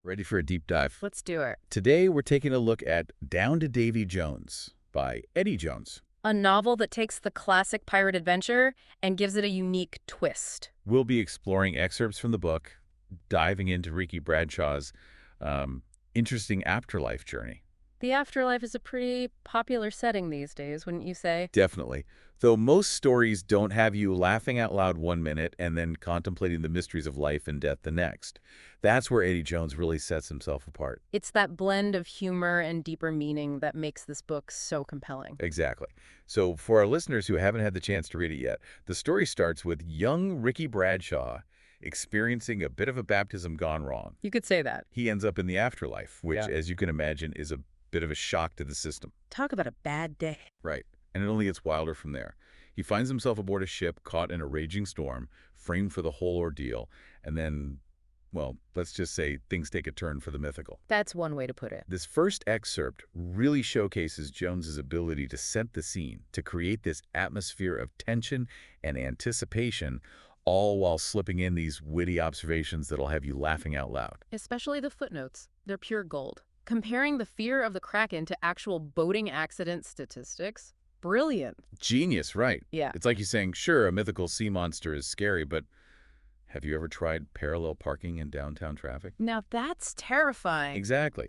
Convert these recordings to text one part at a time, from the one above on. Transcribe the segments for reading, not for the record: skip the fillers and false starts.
Ready for a deep dive? Let's do it. Today, we're taking a look at Down to Davy Jones by Eddie Jones. A novel that takes the classic pirate adventure and gives it a unique twist. We'll be exploring excerpts from the book, diving into Ricky Bradshaw's interesting afterlife journey. The afterlife is a pretty popular setting these days, wouldn't you say? Definitely. Though most stories don't have you laughing out loud one minute and then contemplating the mysteries of life and death the next. That's where Eddie Jones really sets himself apart. It's that blend of humor and deeper meaning that makes this book so compelling. Exactly. So for our listeners who haven't had the chance to read it yet, the story starts with young Ricky Bradshaw experiencing a bit of a baptism gone wrong. You could say that. He ends up in the afterlife, which, Yeah. as you can imagine, is a bit of a shock to the system. Talk about a bad day. Right. And it only gets wilder from there. He finds himself aboard a ship caught in a raging storm, framed for the whole ordeal, and then, well, let's just say things take a turn for the mythical. That's one way to put it. This first excerpt really showcases Jones's ability to set the scene, to create this atmosphere of tension and anticipation, all while slipping in these witty observations that'll have you laughing out loud. Especially the footnotes. They're pure gold. Comparing the fear of the Kraken to actual boating accident statistics. Brilliant. Genius, right? Yeah. It's like you saying, sure, a mythical sea monster is scary, but have you ever tried parallel parking in downtown traffic? Now that's terrifying. Exactly.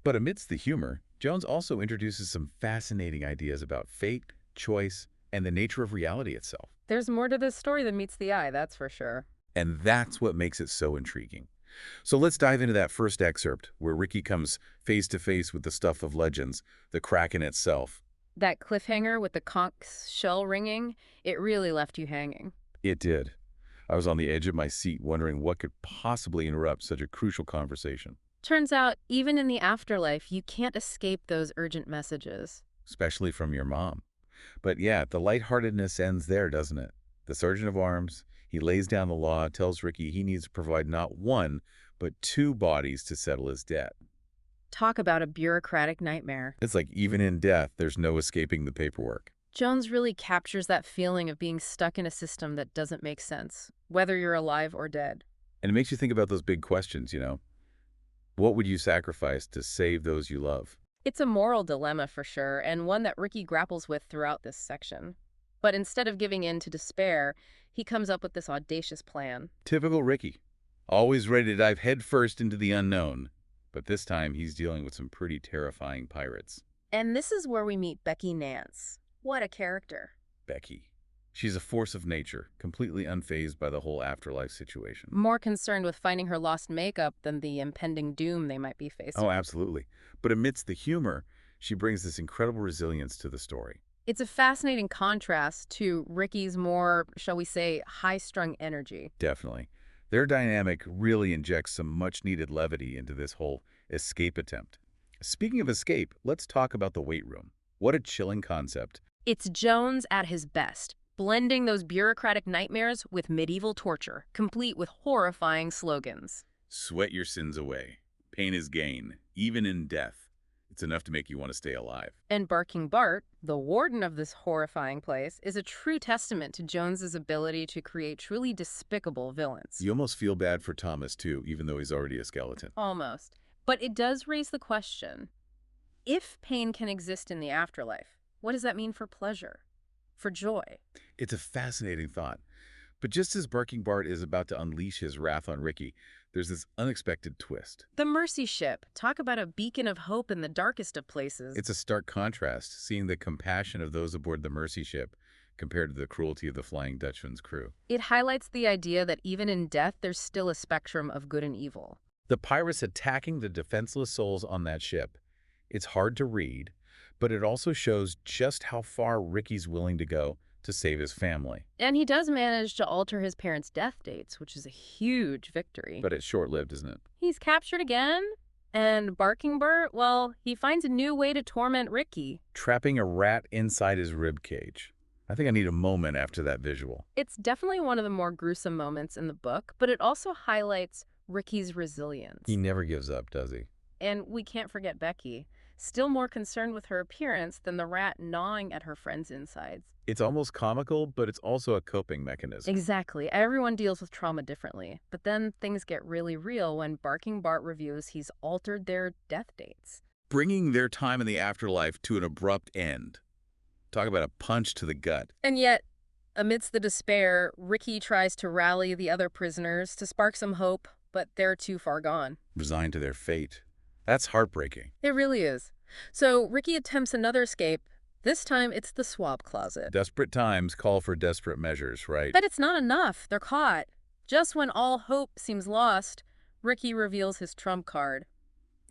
But amidst the humor, Jones also introduces some fascinating ideas about fate, choice, and the nature of reality itself. There's more to this story than meets the eye, that's for sure. And that's what makes it so intriguing. So let's dive into that first excerpt, where Ricky comes face to face with the stuff of legends, the Kraken itself. That cliffhanger with the conch shell ringing, it really left you hanging. It did. I was on the edge of my seat wondering what could possibly interrupt such a crucial conversation. Turns out, even in the afterlife, you can't escape those urgent messages. Especially from your mom. But yeah, the lightheartedness ends there, doesn't it? The Sergeant of Arms, he lays down the law, tells Ricky he needs to provide not one, but two bodies to settle his debt. Talk about a bureaucratic nightmare. It's like even in death, there's no escaping the paperwork. Jones really captures that feeling of being stuck in a system that doesn't make sense, whether you're alive or dead. And it makes you think about those big questions, What would you sacrifice to save those you love? It's a moral dilemma for sure, and one that Ricky grapples with throughout this section. But instead of giving in to despair, he comes up with this audacious plan. Typical Ricky. Always ready to dive headfirst into the unknown. But this time, he's dealing with some pretty terrifying pirates. And this is where we meet Becky Nance. What a character. Becky. She's a force of nature, completely unfazed by the whole afterlife situation. More concerned with finding her lost makeup than the impending doom they might be facing. Oh, absolutely. But amidst the humor, she brings this incredible resilience to the story. It's a fascinating contrast to Ricky's more, shall we say, high-strung energy. Definitely. Their dynamic really injects some much-needed levity into this whole escape attempt. Speaking of escape, let's talk about the weight room. What a chilling concept. It's Jones at his best, blending those bureaucratic nightmares with medieval torture, complete with horrifying slogans. Sweat your sins away. Pain is gain, even in death. It's enough to make you want to stay alive. And Barking Bart, the warden of this horrifying place, is a true testament to Jones's ability to create truly despicable villains. You almost feel bad for Thomas, too, even though he's already a skeleton. Almost. But it does raise the question, if pain can exist in the afterlife, what does that mean for pleasure? For joy? It's a fascinating thought. But just as Barking Bart is about to unleash his wrath on Ricky, there's this unexpected twist. The Mercy Ship. Talk about a beacon of hope in the darkest of places. It's a stark contrast, seeing the compassion of those aboard the Mercy Ship compared to the cruelty of the Flying Dutchman's crew. It highlights the idea that even in death, there's still a spectrum of good and evil. The pirates attacking the defenseless souls on that ship. It's hard to read, but it also shows just how far Ricky's willing to go to save his family. And he does manage to alter his parents' death dates, which is a huge victory. But it's short-lived, isn't it? He's captured again, and Barking Bart, well, he finds a new way to torment Ricky. Trapping a rat inside his rib cage. I think I need a moment after that visual. It's definitely one of the more gruesome moments in the book, but it also highlights Ricky's resilience. He never gives up, does he? And we can't forget Becky. still more concerned with her appearance than the rat gnawing at her friend's insides. It's almost comical, but it's also a coping mechanism. Exactly. Everyone deals with trauma differently. But then things get really real when Barking Bart reveals he's altered their death dates. Bringing their time in the afterlife to an abrupt end. Talk about a punch to the gut. And yet, amidst the despair, Ricky tries to rally the other prisoners to spark some hope, but they're too far gone. Resigned to their fate. That's heartbreaking. It really is. So Ricky attempts another escape. This time, it's the swab closet. Desperate times call for desperate measures, right? But it's not enough. They're caught. Just when all hope seems lost, Ricky reveals his trump card.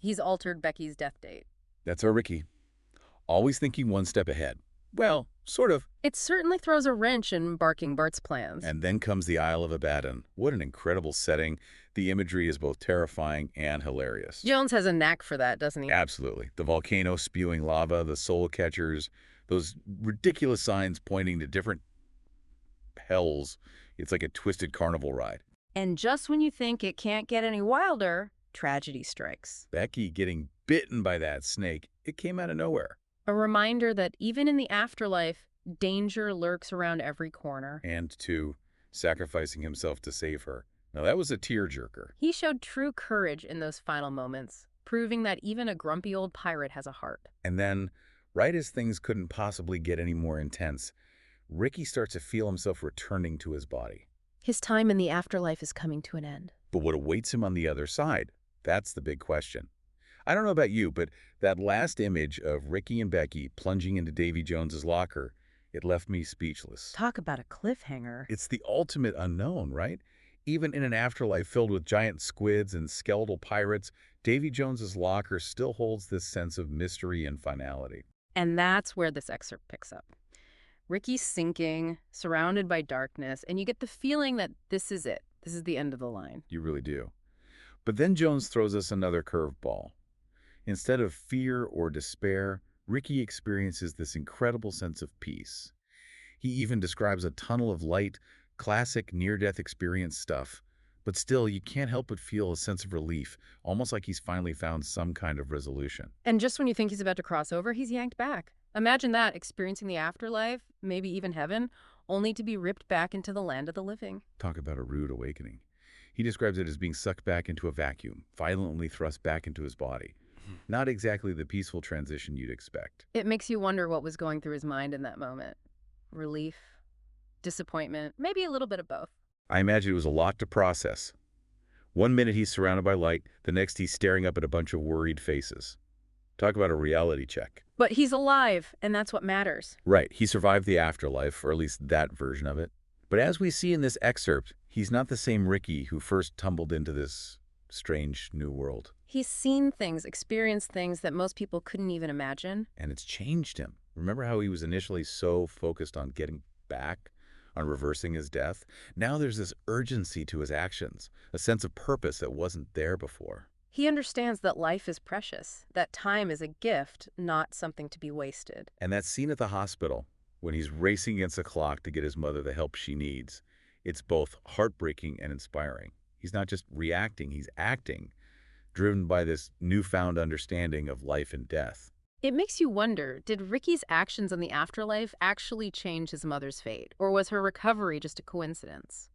He's altered Becky's death date. That's our Ricky. Always thinking one step ahead. Well, sort of. It certainly throws a wrench in Barking Bart's plans. And then comes the Isle of Abaddon. What an incredible setting. The imagery is both terrifying and hilarious. Jones has a knack for that, doesn't he? Absolutely. The volcano spewing lava, the soul catchers, those ridiculous signs pointing to different hells. It's like a twisted carnival ride. And just when you think it can't get any wilder, tragedy strikes. Becky getting bitten by that snake, it came out of nowhere. A reminder that even in the afterlife, danger lurks around every corner. And two, sacrificing himself to save her. Now that was a tearjerker. He showed true courage in those final moments, proving that even a grumpy old pirate has a heart. And then, right as things couldn't possibly get any more intense, Ricky starts to feel himself returning to his body. His time in the afterlife is coming to an end. But what awaits him on the other side? That's the big question. I don't know about you, but that last image of Ricky and Becky plunging into Davy Jones's locker, it left me speechless. Talk about a cliffhanger. It's the ultimate unknown, right? Even in an afterlife filled with giant squids and skeletal pirates, Davy Jones's locker still holds this sense of mystery and finality. And that's where this excerpt picks up. Ricky's sinking, surrounded by darkness, and you get the feeling that this is it. This is the end of the line. You really do. But then Jones throws us another curveball. Instead of fear or despair, Ricky experiences this incredible sense of peace. He even describes a tunnel of light, classic near-death experience stuff. But still, you can't help but feel a sense of relief, almost like he's finally found some kind of resolution. And just when you think he's about to cross over, he's yanked back. Imagine that, experiencing the afterlife, maybe even heaven, only to be ripped back into the land of the living. Talk about a rude awakening. He describes it as being sucked back into a vacuum, violently thrust back into his body. Not exactly the peaceful transition you'd expect. It makes you wonder what was going through his mind in that moment. Relief, disappointment, maybe a little bit of both. I imagine it was a lot to process. One minute he's surrounded by light, the next he's staring up at a bunch of worried faces. Talk about a reality check. But he's alive, and that's what matters. Right, he survived the afterlife, or at least that version of it. But as we see in this excerpt, he's not the same Ricky who first tumbled into this strange new world. He's seen things, experienced things that most people couldn't even imagine. And it's changed him. Remember how he was initially so focused on getting back, on reversing his death? Now there's this urgency to his actions, a sense of purpose that wasn't there before. He understands that life is precious, that time is a gift, not something to be wasted. And that scene at the hospital, when he's racing against the clock to get his mother the help she needs, it's both heartbreaking and inspiring. He's not just reacting, he's acting, driven by this newfound understanding of life and death. It makes you wonder, did Ricky's actions in the afterlife actually change his mother's fate, or was her recovery just a coincidence?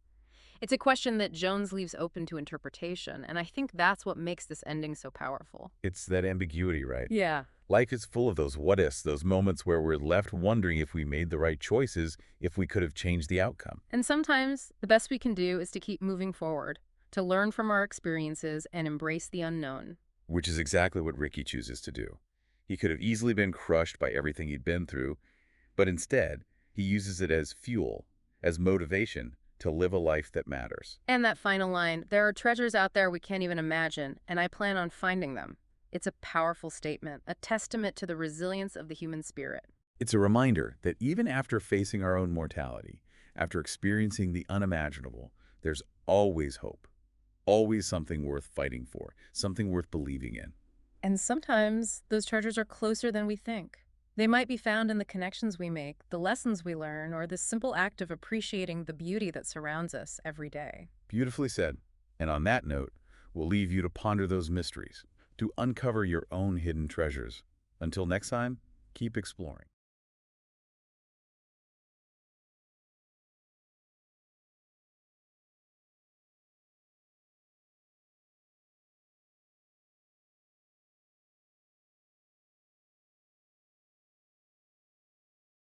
It's a question that Jones leaves open to interpretation, and I think that's what makes this ending so powerful. It's that ambiguity, right? Yeah. Life is full of those what-ifs, those moments where we're left wondering if we made the right choices, if we could have changed the outcome. And sometimes the best we can do is to keep moving forward, to learn from our experiences and embrace the unknown. Which is exactly what Ricky chooses to do. He could have easily been crushed by everything he'd been through, but instead, he uses it as fuel, as motivation to live a life that matters. And that final line, there are treasures out there we can't even imagine, and I plan on finding them. It's a powerful statement, a testament to the resilience of the human spirit. It's a reminder that even after facing our own mortality, after experiencing the unimaginable, there's always hope, always something worth fighting for, something worth believing in. And sometimes those treasures are closer than we think. They might be found in the connections we make, the lessons we learn, or the simple act of appreciating the beauty that surrounds us every day. Beautifully said. And on that note, we'll leave you to ponder those mysteries, to uncover your own hidden treasures. Until next time, keep exploring.